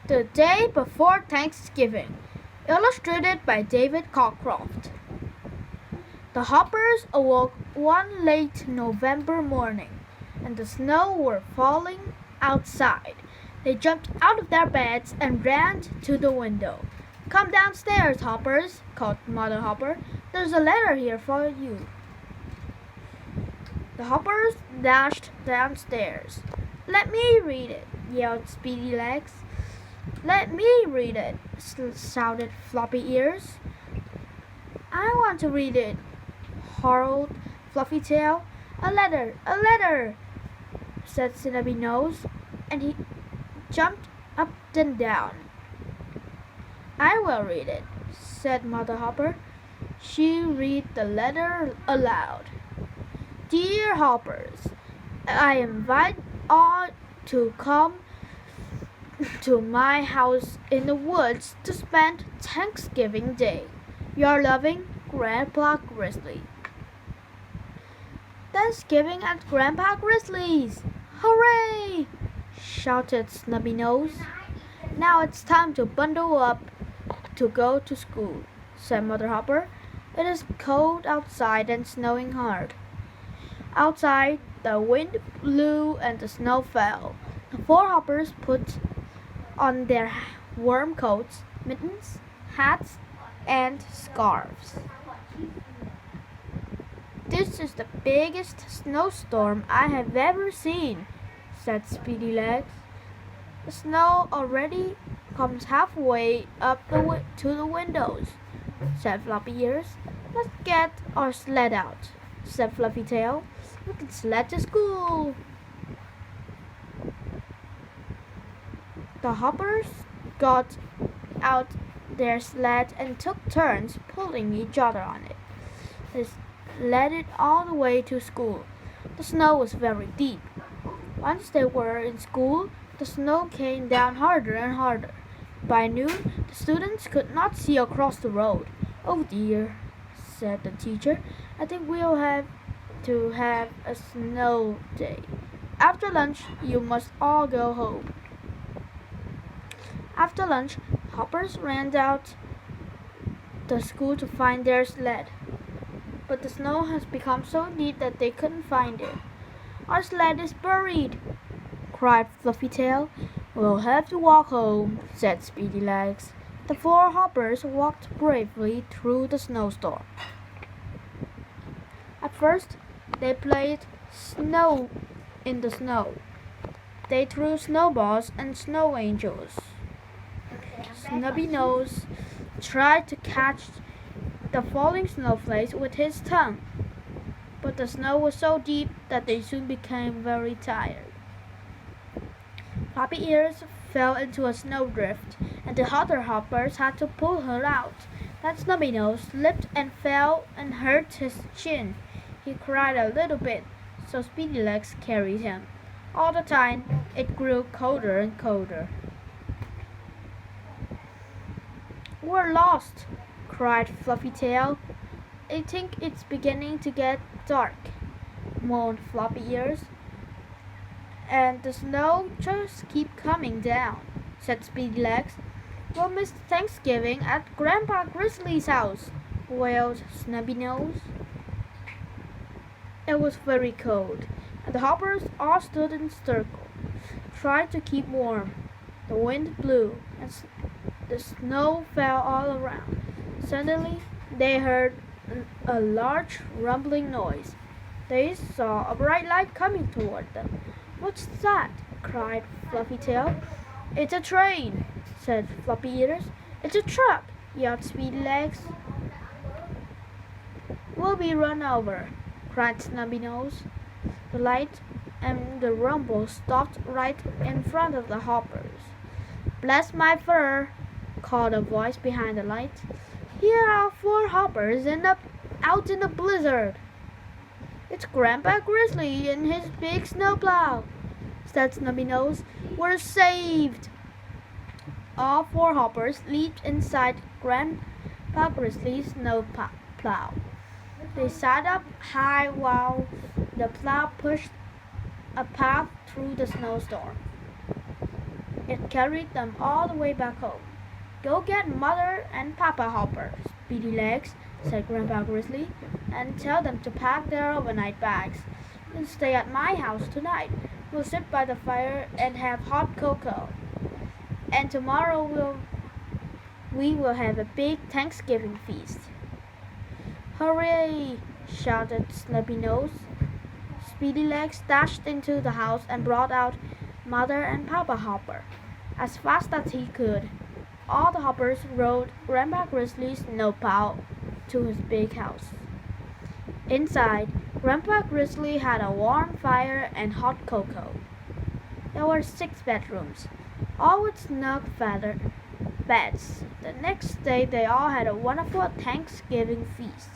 The Day Before Thanksgiving, illustrated by David Cockcroft. The Hoppers awoke one late November morning, and the snow were falling outside. They jumped out of their beds and ran to the window. "Come downstairs, Hoppers," called Mother Hopper. "There's a letter here for you." The Hoppers dashed downstairs. "Let me read it," yelled Speedy Legs. "Let me read it," shouted Floppy Ears. "I want to read it," howled Fluffy Tail. A letter," said Snubby Nose, and he jumped up and down. "I will read it," said Mother Hopper. She read the letter aloud. "Dear Hoppers, I invite all to come to my house in the woods to spend Thanksgiving Day. Your loving, Grandpa Grizzly." "Thanksgiving at Grandpa Grizzly's! Hooray!" shouted Snubby Nose. "Now it's time to bundle up to go to school," said Mother Hopper. "It is cold outside and snowing hard." Outside, the wind blew and the snow fell. The four Hoppers put on their warm coats, mittens, hats, and scarves. "This is the biggest snowstorm I have ever seen," said Speedy Legs. "The snow already comes halfway up to the windows," said Floppy Ears. "Let's get our sled out," said Fluffy Tail. "We can sled to school." The Hoppers got out their sled and took turns pulling each other on it. They led it all the way to school. The snow was very deep. Once they were in school, the snow came down harder and harder. By noon, the students could not see across the road. "Oh dear," said the teacher. "I think we'll have to have a snow day. After lunch, you must all go home." After lunch, Hoppers ran out the school to find their sled. But the snow has become so deep that they couldn't find it. "Our sled is buried," cried Fluffy Tail. "We'll have to walk home," said Speedy Legs. The four Hoppers walked bravely through the snowstorm. At first, they played snow in the snow. They threw snowballs and snow angels. Snubby Nose tried to catch the falling snowflakes with his tongue, but the snow was so deep that they soon became very tired. Floppy Ears fell into a snowdrift, and the other Hoppers had to pull her out. Then Snubby Nose slipped and fell and hurt his chin. He cried a little bit, so Speedy Legs carried him. All the time, it grew colder and colder. "We're lost!" cried Fluffy Tail. "I think it's beginning to get dark," moaned Floppy Ears. "And the snow just keeps coming down," said Speedy Legs. "We'll miss Thanksgiving at Grandpa Grizzly's house," wailed Snubby Nose. It was very cold, and the Hoppers all stood in a circle, tried to keep warm. The wind blew, and the snow fell all around. Suddenly, they heard a large rumbling noise. They saw a bright light coming toward them. "What's that?" cried Fluffy Tail. "It's a train," said Floppy Ears. "It's a truck," yelled Speedy Legs. "We'll be run over," cried Snubby Nose. The light and the rumble stopped right in front of the Hoppers. "Bless my fur," called a voice behind the light. "Here are four Hoppers out in the blizzard." "It's Grandpa Grizzly in his big snowplow," said Snubby Nose. "We're saved." All four Hoppers leaped inside Grandpa Grizzly's snowplow. They sat up high while the plow pushed a path through the snowstorm. It carried them all the way back home. Go get Mother and Papa Hopper, Speedy Legs, said Grandpa Grizzly, and tell them to pack their overnight bags. We'll stay at my house tonight. We'll sit by the fire and have hot cocoa. And tomorrow we will have a big Thanksgiving feast. Hooray! Shouted Slippy Nose. Speedy Legs dashed into the house and brought out Mother and Papa Hopper as fast as he could. All the hoppers rode Grandpa Grizzly's snowplow to his big house. Inside, Grandpa Grizzly had a warm fire and hot cocoa. There were 6 bedrooms, all with snug feather beds. The next day they all had a wonderful Thanksgiving feast.